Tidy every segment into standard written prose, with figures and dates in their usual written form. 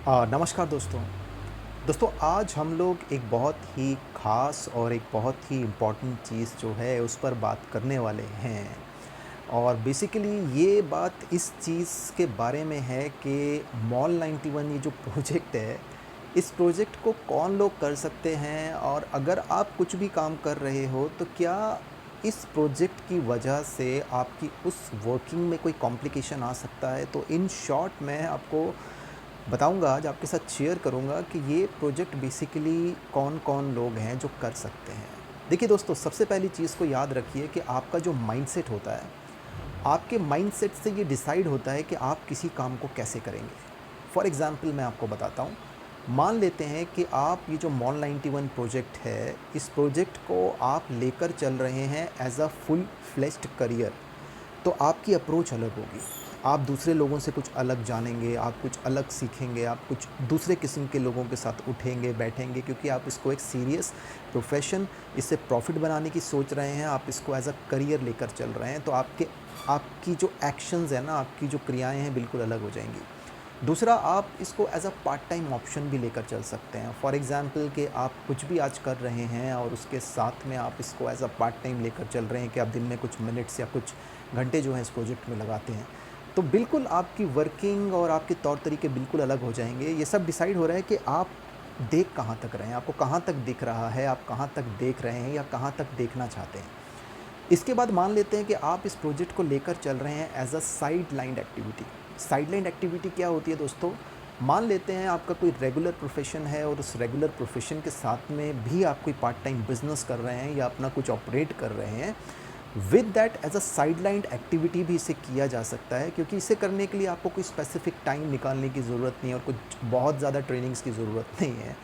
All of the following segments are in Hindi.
नमस्कार दोस्तों। दोस्तों आज हम लोग एक बहुत ही ख़ास और एक बहुत ही इम्पोर्टेंट चीज़ जो है उस पर बात करने वाले हैं। और बेसिकली ये बात इस चीज़ के बारे में है कि मॉल 91 ये जो प्रोजेक्ट है, इस प्रोजेक्ट को कौन लोग कर सकते हैं और अगर आप कुछ भी काम कर रहे हो तो क्या इस प्रोजेक्ट की वजह से आपकी उस वर्किंग में कोई कॉम्प्लिकेशन आ सकता है। तो इन शॉर्ट मैं आपको बताऊँगा, आज आपके साथ शेयर करूँगा कि ये प्रोजेक्ट बेसिकली कौन-कौन लोग हैं जो कर सकते हैं। देखिए दोस्तों, सबसे पहली चीज़ को याद रखिए कि आपका जो माइंडसेट होता है, आपके माइंडसेट से ये डिसाइड होता है कि आप किसी काम को कैसे करेंगे। फॉर एग्ज़ाम्पल मैं आपको बताता हूँ, मान लेते हैं कि आप ये जो मॉल 91 प्रोजेक्ट है, इस प्रोजेक्ट को आप लेकर चल रहे हैं as a full fleshed career. तो आपकी अप्रोच अलग होगी। आप दूसरे लोगों से कुछ अलग जानेंगे, आप कुछ अलग सीखेंगे, आप कुछ दूसरे किस्म के लोगों के साथ उठेंगे, बैठेंगे क्योंकि आप इसको एक सीरियस प्रोफ़ेशन, इससे प्रॉफ़िट बनाने की सोच रहे हैं, आप इसको एज़ अ करियर लेकर चल रहे हैं। तो आपकी जो एक्शंस हैं ना, आपकी जो क्रियाएँ हैं बिल्कुल अलग हो जाएँगी। दूसरा, आप इसको as a part time option भी लेकर चल सकते हैं। फॉर एग्ज़ाम्पल कि आप कुछ भी आज कर रहे हैं और उसके साथ में आप इसको एज़ अ पार्ट टाइम लेकर चल रहे हैं कि आप दिन में कुछ मिनट्स या कुछ घंटे जो हैं इस प्रोजेक्ट में लगाते हैं। तो बिल्कुल आपकी वर्किंग और आपके तौर तरीके बिल्कुल अलग हो जाएँगे। ये सब डिसाइड हो रहा है कि आप देख कहाँ तक रहे हैं, आपको कहाँ तक दिख रहा है, आप कहाँ तक देख रहे हैं या कहाँ तक देखना चाहते हैं। इसके बाद मान लेते हैं कि आप इस प्रोजेक्ट को लेकर चल रहे हैं as a side line activity. Side line activity क्या होती है दोस्तों? मान लेते हैं आपका कोई रेगुलर प्रोफ़ेशन है और उस रेगुलर प्रोफ़ेशन के साथ में भी आप कोई पार्ट टाइम बिज़नेस कर रहे हैं या अपना कुछ ऑपरेट कर रहे हैं। With that as a side line activity भी इसे किया जा सकता है, क्योंकि इसे करने के लिए आपको कोई स्पेसिफ़िक टाइम निकालने की ज़रूरत नहीं है और कुछ बहुत ज़्यादा ट्रेनिंग्स की ज़रूरत नहीं है।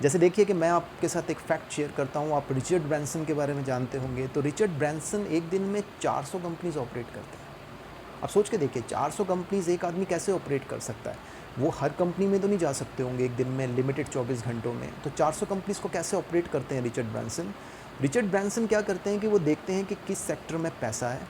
जैसे देखिए कि मैं आपके साथ एक फैक्ट शेयर करता हूँ, आप रिचर्ड ब्रैंसन के बारे में जानते होंगे। तो रिचर्ड ब्रैंसन एक दिन में 400 कंपनीज़ ऑपरेट करते हैं। आप सोच के देखिए 400 कंपनीज़ एक आदमी कैसे ऑपरेट कर सकता है? वो हर कंपनी में तो नहीं जा सकते होंगे एक दिन में लिमिटेड 24 घंटों में। तो 400 कंपनीज़ को कैसे ऑपरेट करते हैं रिचर्ड ब्रैंसन? रिचर्ड ब्रैंसन क्या करते हैं कि वो देखते हैं कि किस सेक्टर में पैसा है।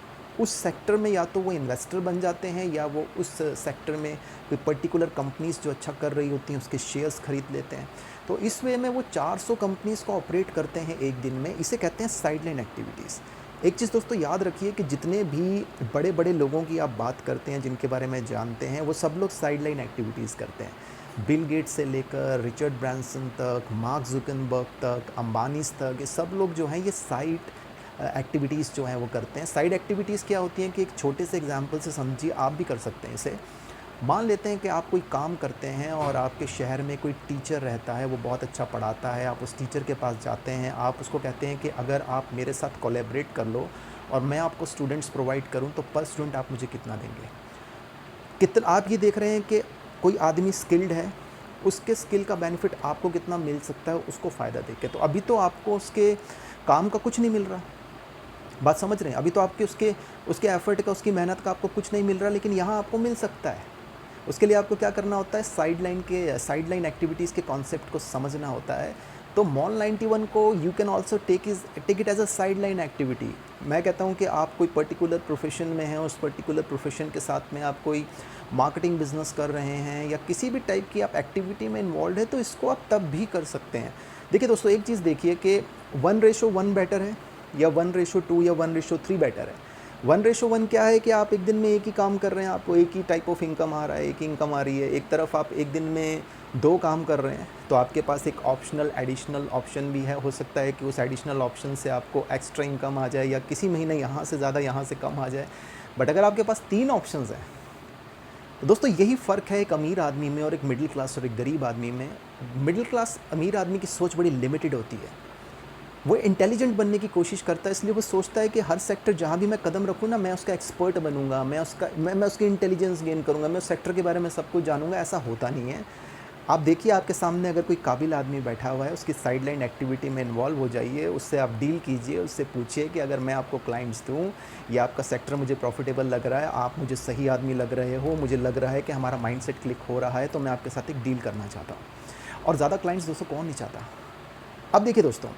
उस सेक्टर में या तो वो इन्वेस्टर बन जाते हैं या वो उस सेक्टर में कोई पर्टिकुलर कंपनीज़ जो अच्छा कर रही होती हैं उसके शेयर्स खरीद लेते हैं। तो इस वे में वो 400 कंपनीज़ को ऑपरेट करते हैं एक दिन में। इसे कहते हैं साइडलाइन एक्टिविटीज़। एक चीज़ दोस्तों याद रखिए कि जितने भी बड़े-बड़े लोगों की आप बात करते हैं, जिनके बारे में जानते हैं, वो सब लोग साइडलाइन एक्टिविटीज़ करते हैं। बिल गेट्स से लेकर रिचर्ड ब्रैंसन तक, मार्क ज़ुकरबर्ग तक, अंबानीज़ तक, ये सब लोग जो हैं ये साइड एक्टिविटीज़ जो हैं वो करते हैं। साइड एक्टिविटीज़ क्या होती हैं कि एक छोटे से एग्ज़ाम्पल से समझिए, आप भी कर सकते हैं इसे। मान लेते हैं कि आप कोई काम करते हैं और आपके शहर में कोई टीचर रहता है, वो बहुत अच्छा पढ़ाता है, आप उस टीचर के पास जाते हैं, आप उसको कहते हैं कि अगर आप मेरे साथ कोलैबोरेट कर लो और मैं आपको स्टूडेंट्स प्रोवाइड करूँ तो पर स्टूडेंट आप मुझे कितना देंगे? कितना आप ये देख रहे हैं कि कोई आदमी स्किल्ड है, उसके स्किल का बेनिफिट आपको कितना मिल सकता है उसको फ़ायदा देके। तो अभी तो आपको उसके काम का कुछ नहीं मिल रहा, बात समझ रहे हैं? अभी तो आपके उसके उसके एफ़र्ट का, उसकी मेहनत का आपको कुछ नहीं मिल रहा, लेकिन यहाँ आपको मिल सकता है। उसके लिए आपको क्या करना होता है, साइडलाइन एक्टिविटीज़ के कॉन्सेप्ट को समझना होता है। तो मॉल 91 को you can also take it as a sideline activity. मैं कहता हूँ कि आप कोई पर्टिकुलर प्रोफ़ेशन में हैं, उस पर्टिकुलर प्रोफ़ेशन के साथ में आप कोई मार्केटिंग बिज़नेस कर रहे हैं या किसी भी टाइप की आप एक्टिविटी में इन्वॉल्वड है, तो इसको आप तब भी कर सकते हैं। देखिए दोस्तों, एक चीज़ देखिए कि 1:1 बेटर है या 1:2 या 1:3 बेटर है। 1:1 क्या है कि आप एक दिन में एक ही काम कर रहे हैं, आपको एक ही टाइप ऑफ इनकम आ रहा है, एक ही इनकम आ रही है। एक तरफ आप एक दिन में 2 काम कर रहे हैं, तो आपके पास एक ऑप्शनल एडिशनल ऑप्शन भी है। हो सकता है कि उस एडिशनल ऑप्शन से आपको एक्स्ट्रा इनकम आ जाए या किसी महीने यहाँ से ज़्यादा, यहाँ से कम आ जाए। बट अगर आपके पास 3 ऑप्शंस हैं, तो दोस्तों यही फ़र्क है एक अमीर आदमी में और एक मिडिल क्लास और एक गरीब आदमी में। मिडिल क्लास अमीर आदमी की सोच बड़ी लिमिटेड होती है। वो इंटेलिजेंट बनने की कोशिश करता है, इसलिए वो सोचता है कि हर सेक्टर जहाँ भी मैं कदम रखूँ ना, मैं उसका एक्सपर्ट बनूँगा, मैं उसकी इंटेलिजेंस गेन करूँगा, मैं उस सेक्टर के बारे में सब कुछ जानूँगा। ऐसा होता नहीं है। आप देखिए आपके सामने अगर कोई काबिल आदमी बैठा हुआ है, उसकी साइडलाइन एक्टिविटी में इन्वॉल्व हो जाइए, उससे आप डील कीजिए, उससे पूछिए कि अगर मैं आपको क्लाइंट्स दूँ, या आपका सेक्टर मुझे प्रॉफिटेबल लग रहा है, आप मुझे सही आदमी लग रहे हो, मुझे लग रहा है कि हमारा माइंडसेट क्लिक हो रहा है, तो मैं आपके साथ एक डील करना चाहता हूँ। और ज़्यादा क्लाइंट्स दोस्तों कौन नहीं चाहता? अब देखिए दोस्तों,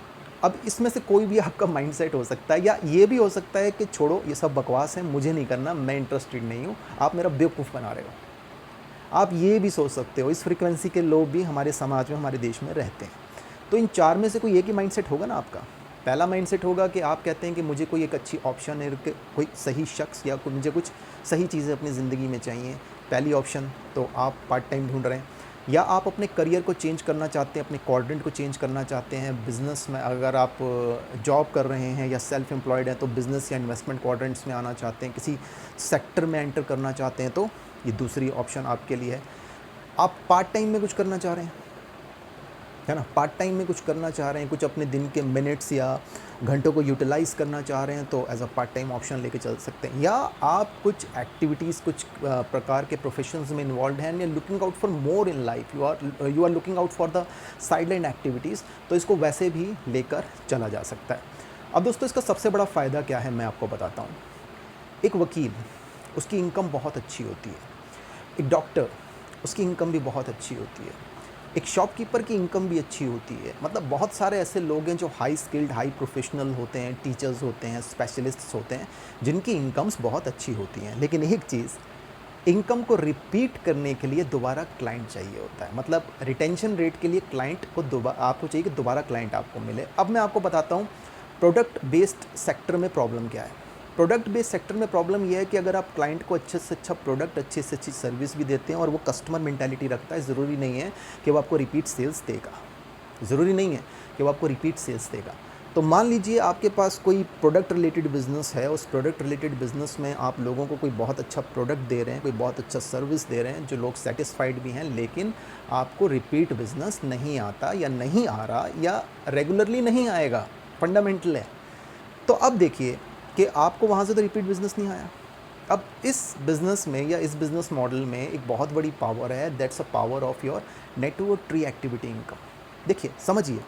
अब इसमें से कोई भी आपका माइंडसेट हो सकता है, या ये भी हो सकता है कि छोड़ो ये सब बकवास है, मुझे नहीं करना, मैं इंटरेस्टेड नहीं हूँ, आप मेरा बेवकूफ़ बना रहे हो। आप ये भी सोच सकते हो, इस फ्रीक्वेंसी के लोग भी हमारे समाज में, हमारे देश में रहते हैं। तो इन 4 में से कोई एक ही माइंडसेट होगा ना आपका। पहला माइंडसेट होगा कि आप कहते हैं कि मुझे कोई एक अच्छी ऑप्शन है, कि कोई सही शख्स या मुझे कुछ सही चीज़ें अपनी ज़िंदगी में चाहिए, पहली ऑप्शन। तो आप पार्ट टाइम ढूंढ रहे हैं, या आप अपने करियर को चेंज करना चाहते हैं, अपने क्वाड्रेंट को चेंज करना चाहते हैं। बिज़नेस में अगर आप जॉब कर रहे हैं या सेल्फ एम्प्लॉयड हैं तो बिज़नेस या इन्वेस्टमेंट क्वाड्रेंट्स में आना चाहते हैं, किसी सेक्टर में एंटर करना चाहते हैं, तो ये दूसरी ऑप्शन आपके लिए है। आप पार्ट टाइम में कुछ करना चाह रहे हैं, है ना, पार्ट टाइम में कुछ करना चाह रहे हैं, कुछ अपने दिन के मिनट्स या घंटों को यूटिलाइज़ करना चाह रहे हैं, तो as a part time option लेके चल सकते हैं। या आप कुछ एक्टिविटीज़, कुछ प्रकार के प्रोफेशंस में इन्वॉल्व हैं, या looking out for more in life, you are looking out for the sideline activities, तो इसको वैसे भी लेकर चला जा सकता है। अब दोस्तों, इसका सबसे बड़ा फ़ायदा क्या है मैं आपको बताता हूँ। एक वकील, उसकी इनकम बहुत अच्छी होती है। एक डॉक्टर, उसकी इनकम भी बहुत अच्छी होती है। एक शॉपकीपर की इनकम भी अच्छी होती है। मतलब बहुत सारे ऐसे लोग हैं जो हाई स्किल्ड, हाई प्रोफेशनल होते हैं, टीचर्स होते हैं, स्पेशलिस्ट्स होते हैं, जिनकी इनकम्स बहुत अच्छी होती हैं। लेकिन एक चीज़, इनकम को रिपीट करने के लिए दोबारा क्लाइंट चाहिए होता है। मतलब रिटेंशन रेट के लिए क्लाइंट को आपको चाहिए कि दोबारा क्लाइंट आपको मिले। अब मैं आपको बताता हूँ प्रोडक्ट बेस्ड सेक्टर में प्रॉब्लम क्या है। प्रोडक्ट बेस्ड सेक्टर में प्रॉब्लम यह है कि अगर आप क्लाइंट को अच्छे से अच्छा प्रोडक्ट, अच्छी से अच्छी सर्विस भी देते हैं और वो कस्टमर मेंटालिटी रखता है, ज़रूरी नहीं है कि वो आपको रिपीट सेल्स देगा। ज़रूरी नहीं है कि वो आपको रिपीट सेल्स देगा। तो मान लीजिए आपके पास कोई प्रोडक्ट रिलेटेड बिज़नेस है, उस प्रोडक्ट रिलेटेड बिज़नेस में आप लोगों को कोई बहुत अच्छा प्रोडक्ट दे रहे हैं, कोई बहुत अच्छा सर्विस दे रहे हैं, जो लोग सेटिस्फाइड भी हैं, लेकिन आपको रिपीट बिज़नेस नहीं आता या नहीं आ रहा या रेगुलरली नहीं आएगा, फंडामेंटल है। तो अब देखिए कि आपको वहाँ से तो रिपीट बिज़नेस नहीं आया। अब इस बिज़नेस में या इस बिज़नेस मॉडल में एक बहुत बड़ी पावर है, that's a power of your network tree activity income. देखिए, समझिए,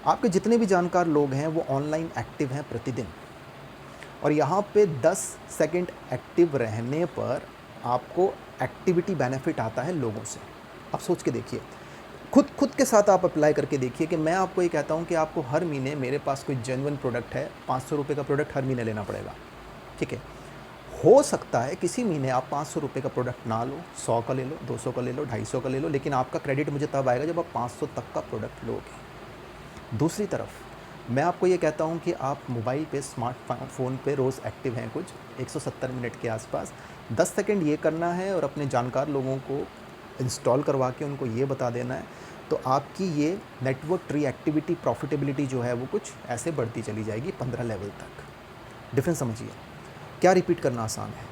आपके जितने भी जानकार लोग हैं वो ऑनलाइन एक्टिव हैं प्रतिदिन, और यहाँ पे 10 सेकंड एक्टिव रहने पर आपको एक्टिविटी बेनिफिट आता है लोगों से। आप सोच के देखिए, खुद के साथ आप अप्लाई करके देखिए कि मैं आपको ये कहता हूँ कि आपको हर महीने, मेरे पास कोई जेन्युइन प्रोडक्ट है, 500 रुपये का प्रोडक्ट हर महीने लेना पड़ेगा, ठीक है। हो सकता है किसी महीने आप 500 रुपये का प्रोडक्ट ना लो, 100 का ले लो, 200 का ले लो, 250 का ले लो, लेकिन आपका क्रेडिट मुझे तब आएगा जब आप 500 तक का प्रोडक्ट लोगे। दूसरी तरफ मैं आपको ये कहता हूँ कि आप मोबाइल पे, स्मार्टफोन पे रोज़ एक्टिव हैं, कुछ 170 मिनट के आसपास। 10 सेकंड ये करना है और अपने जानकार लोगों को इंस्टॉल करवा के उनको ये बता देना है, तो आपकी ये नेटवर्क ट्री एक्टिविटी प्रॉफिटेबिलिटी जो है वो कुछ ऐसे बढ़ती चली जाएगी 15 लेवल तक। डिफरेंस समझिए। क्या रिपीट करना आसान है?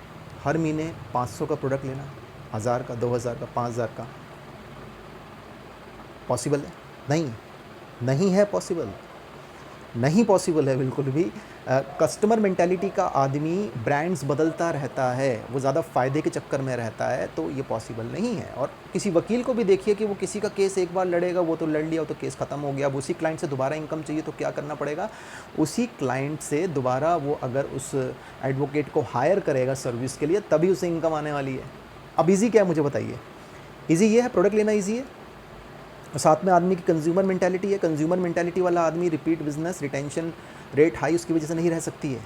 हर महीने 500 का प्रोडक्ट लेना, 1000 का, 2000 का, 5000 का। पॉसिबल है? नहीं, नहीं है पॉसिबल। नहीं पॉसिबल है बिल्कुल भी। कस्टमर मेंटालिटी का आदमी ब्रांड्स बदलता रहता है, वो ज़्यादा फ़ायदे के चक्कर में रहता है, तो ये पॉसिबल नहीं है। और किसी वकील को भी देखिए कि वो किसी का केस एक बार लड़ेगा, वो तो लड़ लिया, वो तो केस ख़त्म हो गया। अब उसी क्लाइंट से दोबारा इनकम चाहिए तो क्या करना पड़ेगा? उसी क्लाइंट से दोबारा वो अगर उस एडवोकेट को हायर करेगा सर्विस के लिए, तभी उसे इनकम आने वाली है। अब ईज़ी क्या है मुझे बताइए? ईज़ी ये है, प्रोडक्ट लेना ईज़ी है, और साथ में आदमी की कंज्यूमर मेंटालिटी है। कंज्यूमर मेंटालिटी वाला आदमी repeat business, retention rate high उसकी वजह से नहीं रह सकती है।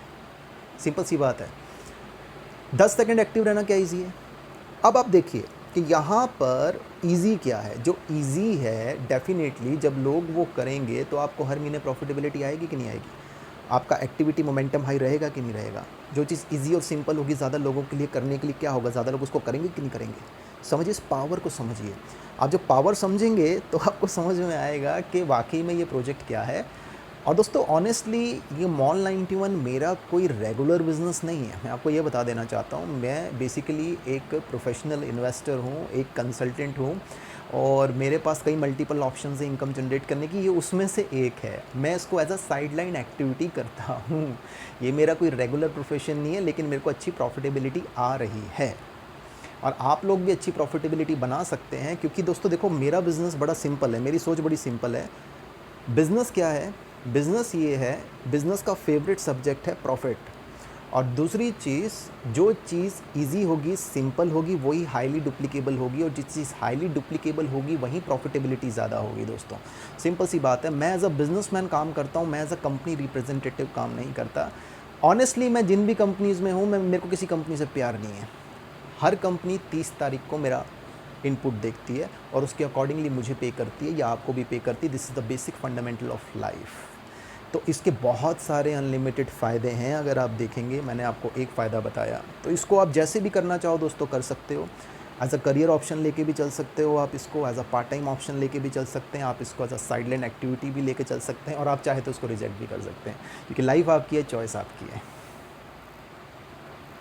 सिंपल सी बात है। 10 सेकंड एक्टिव रहना क्या इजी है? अब आप देखिए कि यहाँ पर इजी क्या है। जो इजी है, डेफिनेटली जब लोग वो करेंगे तो आपको हर महीने प्रॉफिटेबिलिटी आएगी कि नहीं आएगी? आपका एक्टिविटी मोमेंटम हाई रहेगा कि नहीं रहेगा? जो चीज़ इजी और सिंपल होगी, ज़्यादा लोगों के लिए करने के लिए क्या होगा, ज़्यादा लोग उसको करेंगे कि नहीं करेंगे? समझिए, इस पावर को समझिए। आप जब पावर समझेंगे तो आपको समझ में आएगा कि वाकई में ये प्रोजेक्ट क्या है। और दोस्तों, ऑनेस्टली ये मॉल 91 मेरा कोई रेगुलर बिज़नेस नहीं है। मैं आपको ये बता देना चाहता हूँ, मैं बेसिकली एक प्रोफेशनल इन्वेस्टर हूँ, एक कंसल्टेंट हूँ, और मेरे पास कई मल्टीपल ऑप्शंस हैं इनकम जनरेट करने की। ये उसमें से एक है। मैं इसको एज अ साइडलाइन एक्टिविटी करता हूँ। ये मेरा कोई रेगुलर प्रोफेशन नहीं है, लेकिन मेरे को अच्छी प्रॉफिटेबिलिटी आ रही है, और आप लोग भी अच्छी प्रॉफिटेबिलिटी बना सकते हैं। क्योंकि दोस्तों देखो, मेरा बिज़नेस बड़ा सिंपल है, मेरी सोच बड़ी सिंपल है। बिज़नेस क्या है? बिज़नेस ये है, बिज़नेस का फेवरेट सब्जेक्ट है प्रॉफिट। और दूसरी चीज़, जो चीज़ इजी होगी, सिंपल होगी, वही हाईली डुप्लीकेबल होगी, और जिस चीज़ हाईली डुप्लीकेबल होगी वहीं प्रॉफिटेबिलिटी ज़्यादा होगी। दोस्तों, सिंपल सी बात है। मैं एज अ बिज़नेसमैन काम करता हूँ, मैं एज अ कंपनी रिप्रेजेंटेटिव काम नहीं करता। ऑनेस्टली मैं जिन भी कंपनीज़ में हूँ, मेरे को किसी कंपनी से प्यार नहीं है। हर कंपनी 30 तारीख को मेरा इनपुट देखती है और उसके अकॉर्डिंगली मुझे पे करती है या आपको भी पे करती है। This is the basic fundamental of life. तो इसके बहुत सारे अनलिमिटेड फ़ायदे हैं, अगर आप देखेंगे, मैंने आपको एक फ़ायदा बताया, तो इसको आप जैसे भी करना चाहो दोस्तों कर सकते हो। एज़ अ करियर ऑप्शन लेके भी चल सकते हो आप इसको, as a part time option लेके भी चल सकते हैं आप इसको, एज़ अ साइडलाइन एक्टिविटी भी लेके चल सकते हैं और आप चाहे तो उसको रिजेक्ट भी कर सकते हैं, क्योंकि लाइफ़ आपकी है, चॉइस आपकी है।